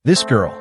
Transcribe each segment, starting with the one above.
This girl,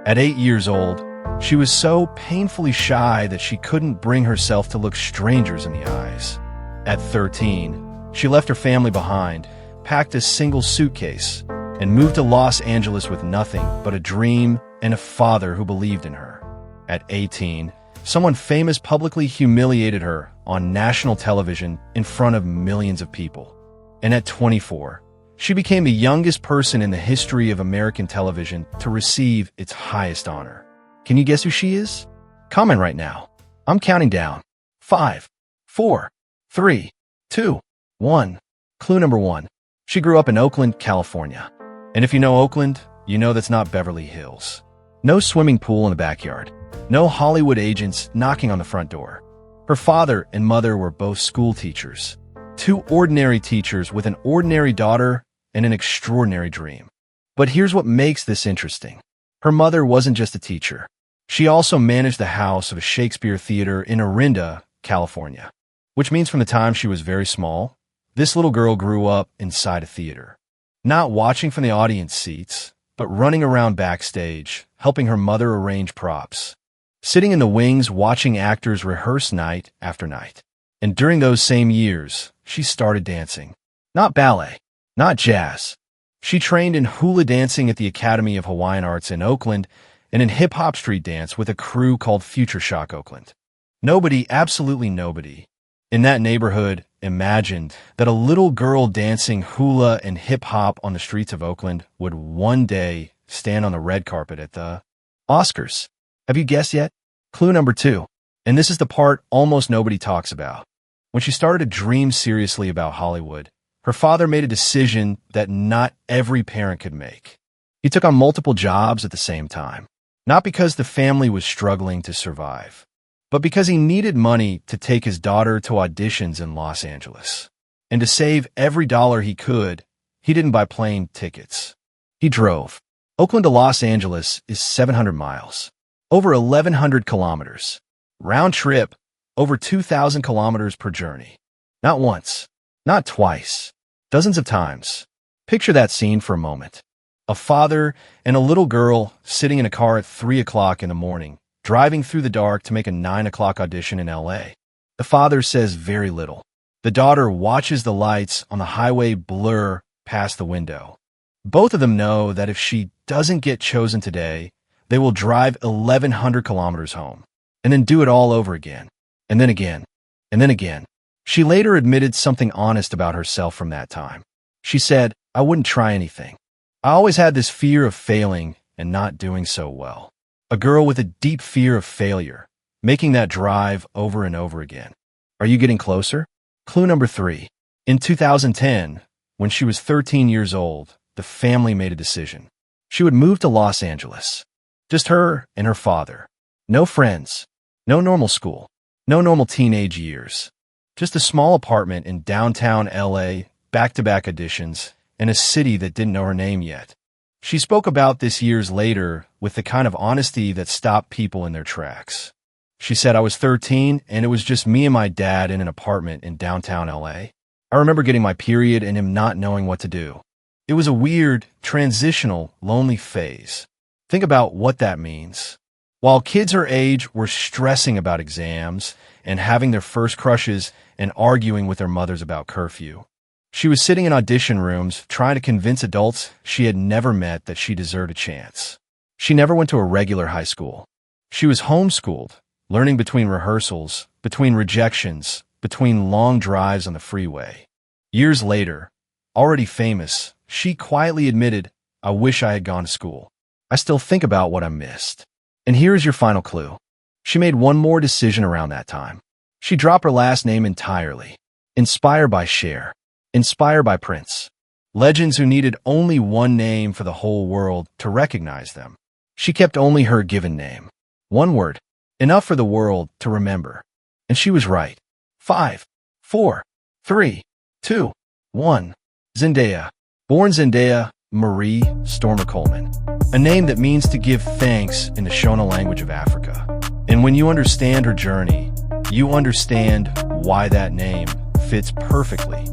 at 8 years old, she was so painfully shy that she couldn't bring herself to look strangers in the eyes. At 13, she left her family behind, packed a single suitcase, and moved to Los Angeles with nothing but a dream and a father who believed in her. At 18, someone famous publicly humiliated her on national television in front of millions of people. And at 24, she became the youngest person in the history of American television to receive its highest honor. Can you guess who she is? Comment right now. I'm counting down. 5, 4, 3, 2, 1. Clue number 1. She grew up in Oakland, California. And if you know Oakland, you know that's not Beverly Hills. No swimming pool in the backyard. No Hollywood agents knocking on the front door. Her father and mother were both school teachers. Two ordinary teachers with an ordinary daughter and an extraordinary dream. But here's what makes this interesting. Her mother wasn't just a teacher. She also managed the house of a Shakespeare theater in Orinda, California. Which means from the time she was very small, this little girl grew up inside a theater. Not watching from the audience seats, but running around backstage, helping her mother arrange props. Sitting in the wings watching actors rehearse night after night. And during those same years, she started dancing. Not ballet, not jazz. She trained in hula dancing at the Academy of Hawaiian Arts in Oakland and in hip-hop street dance with a crew called Future Shock Oakland. Nobody, absolutely nobody, in that neighborhood imagined that a little girl dancing hula and hip-hop on the streets of Oakland would one day stand on the red carpet at the Oscars. Have you guessed yet? Clue number 2. And this is the part almost nobody talks about. When she started to dream seriously about Hollywood, her father made a decision that not every parent could make. He took on multiple jobs at the same time, not because the family was struggling to survive, but because he needed money to take his daughter to auditions in Los Angeles. And to save every dollar he could, he didn't buy plane tickets. He drove. Oakland to Los Angeles is 700 miles, over 1,100 kilometers. Round trip, over 2,000 kilometers per journey. Not once, not twice, dozens of times. Picture that scene for a moment. A father and a little girl sitting in a car at 3 o'clock in the morning, driving through the dark to make a 9 o'clock audition in LA. The father says very little. The daughter watches the lights on the highway blur past the window. Both of them know that if she doesn't get chosen today, they will drive 1,100 kilometers home, and then do it all over again, and then again, and then again. She later admitted something honest about herself from that time. She said, "I wouldn't try anything. I always had this fear of failing and not doing so well." A girl with a deep fear of failure, making that drive over and over again. Are you getting closer? Clue number 3. In 2010, when she was 13 years old, the family made a decision. She would move to Los Angeles. Just her and her father. No friends. No normal school. No normal teenage years. Just a small apartment in downtown LA, back-to-back auditions, in a city that didn't know her name yet. She spoke about this years later with the kind of honesty that stopped people in their tracks. She said, "I was 13 and it was just me and my dad in an apartment in downtown LA. I remember getting my period and him not knowing what to do. It was a weird, transitional, lonely phase." Think about what that means. While kids her age were stressing about exams and having their first crushes and arguing with their mothers about curfew, she was sitting in audition rooms trying to convince adults she had never met that she deserved a chance. She never went to a regular high school. She was homeschooled, learning between rehearsals, between rejections, between long drives on the freeway. Years later, already famous, she quietly admitted, "I wish I had gone to school. I still think about what I missed." And here's your final clue. She made one more decision around that time. She dropped her last name entirely. Inspired by Cher. Inspired by Prince. Legends who needed only one name for the whole world to recognize them. She kept only her given name. One word. Enough for the world to remember. And she was right. 5, 4, 3, 2, 1. Zendaya. Born Zendaya Marie Stormer Coleman. A name that means to give thanks in the Shona language of Africa. And when you understand her journey, you understand why that name fits perfectly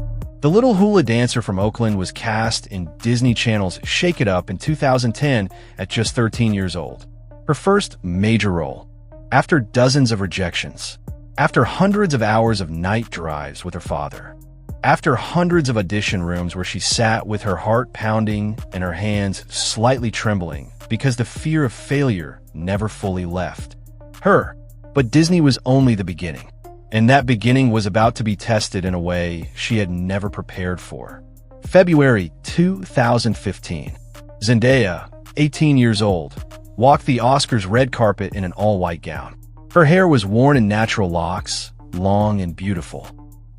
The little hula dancer from Oakland was cast in Disney Channel's Shake It Up in 2010 at just 13 years old. Her first major role. After dozens of rejections. After hundreds of hours of night drives with her father. After hundreds of audition rooms where she sat with her heart pounding and her hands slightly trembling because the fear of failure never fully left her. But Disney was only the beginning. And that beginning was about to be tested in a way she had never prepared for. February 2015. Zendaya, 18 years old, walked the Oscars red carpet in an all-white gown. Her hair was worn in natural locks, long and beautiful.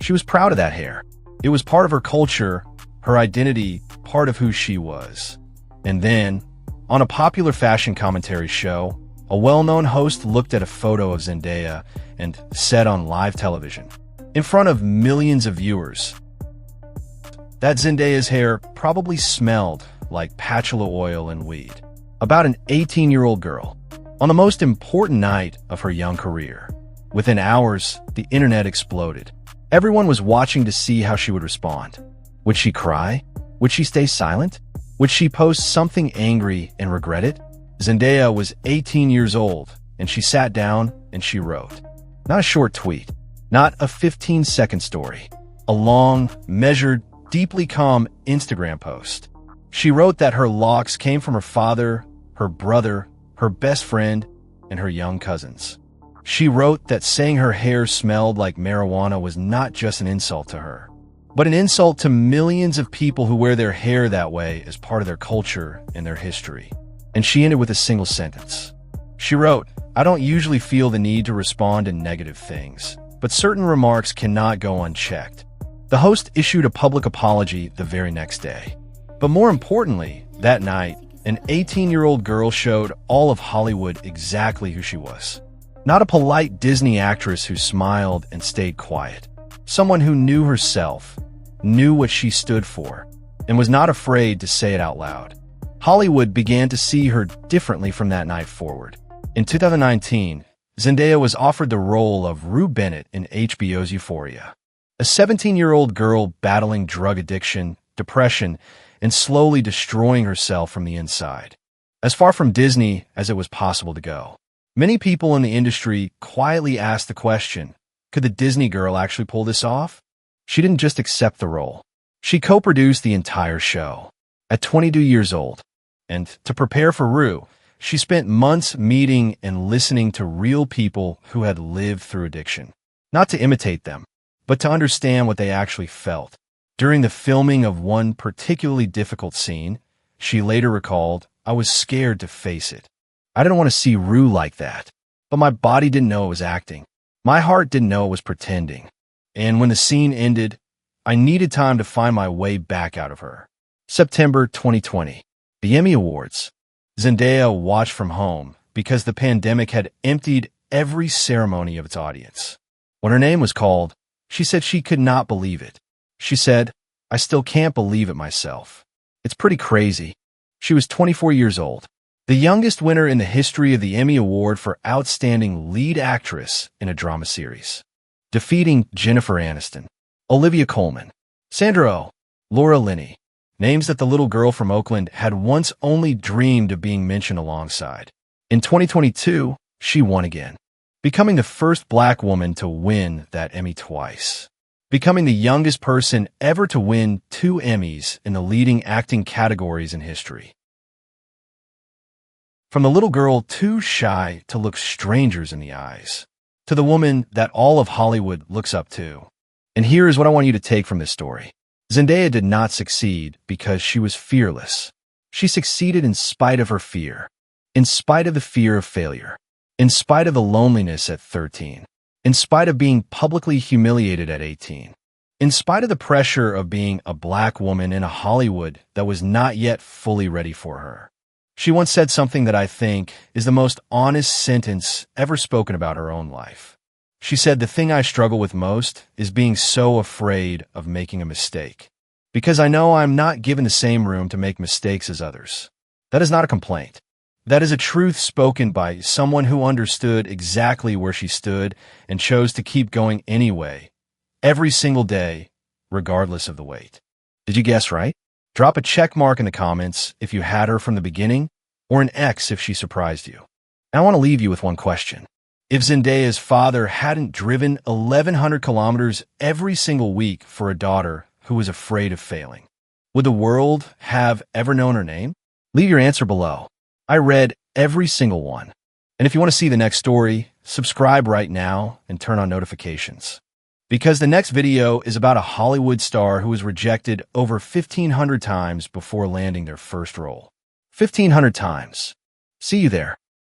She was proud of that hair. It was part of her culture, her identity, part of who she was. And then, on a popular fashion commentary show, a well-known host looked at a photo of Zendaya and said on live television, in front of millions of viewers, that Zendaya's hair probably smelled like patchouli oil and weed. About an 18-year-old girl, on the most important night of her young career. Within hours, the internet exploded. Everyone was watching to see how she would respond. Would she cry? Would she stay silent? Would she post something angry and regret it? Zendaya was 18 years old, and she sat down and she wrote. Not a short tweet, not a 15-second story, a long, measured, deeply calm Instagram post. She wrote that her locks came from her father, her brother, her best friend, and her young cousins. She wrote that saying her hair smelled like marijuana was not just an insult to her, but an insult to millions of people who wear their hair that way as part of their culture and their history. And she ended with a single sentence. She wrote, I don't usually feel the need to respond to negative things, but certain remarks cannot go unchecked. The host issued a public apology the very next day. But more importantly, that night, an 18-year-old girl showed all of Hollywood exactly who she was. Not a polite Disney actress who smiled and stayed quiet. Someone who knew herself, knew what she stood for, and was not afraid to say it out loud. Hollywood began to see her differently from that night forward. In 2019, Zendaya was offered the role of Rue Bennett in HBO's Euphoria. A 17-year-old girl battling drug addiction, depression, and slowly destroying herself from the inside. As far from Disney as it was possible to go. Many people in the industry quietly asked the question, could the Disney girl actually pull this off? She didn't just accept the role. She co-produced the entire show. At 22 years old. And to prepare for Rue, she spent months meeting and listening to real people who had lived through addiction. Not to imitate them, but to understand what they actually felt. During the filming of one particularly difficult scene, she later recalled, I was scared to face it. I didn't want to see Rue like that, but my body didn't know it was acting. My heart didn't know it was pretending. And when the scene ended, I needed time to find my way back out of her. September 2020. The Emmy Awards. Zendaya watched from home because the pandemic had emptied every ceremony of its audience. When her name was called, she said she could not believe it. She said, I still can't believe it myself. It's pretty crazy. She was 24 years old. The youngest winner in the history of the Emmy Award for Outstanding Lead Actress in a Drama Series. Defeating Jennifer Aniston, Olivia Colman, Sandra Oh, Laura Linney. Names that the little girl from Oakland had once only dreamed of being mentioned alongside. In 2022, she won again, becoming the first Black woman to win that Emmy twice. Becoming the youngest person ever to win 2 Emmys in the leading acting categories in history. From the little girl too shy to look strangers in the eyes, to the woman that all of Hollywood looks up to. And here is what I want you to take from this story. Zendaya did not succeed because she was fearless. She succeeded in spite of her fear, in spite of the fear of failure, in spite of the loneliness at 13, in spite of being publicly humiliated at 18, in spite of the pressure of being a Black woman in a Hollywood that was not yet fully ready for her. She once said something that I think is the most honest sentence ever spoken about her own life. She said, the thing I struggle with most is being so afraid of making a mistake, because I know I'm not given the same room to make mistakes as others. That is not a complaint. That is a truth spoken by someone who understood exactly where she stood and chose to keep going anyway, every single day, regardless of the weight. Did you guess right? Drop a check mark in the comments if you had her from the beginning, or an X if she surprised you. Now I want to leave you with one question. If Zendaya's father hadn't driven 1,100 kilometers every single week for a daughter who was afraid of failing, would the world have ever known her name? Leave your answer below. I read every single one. And if you want to see the next story, subscribe right now and turn on notifications. Because the next video is about a Hollywood star who was rejected over 1,500 times before landing their first role. 1,500 times. See you there.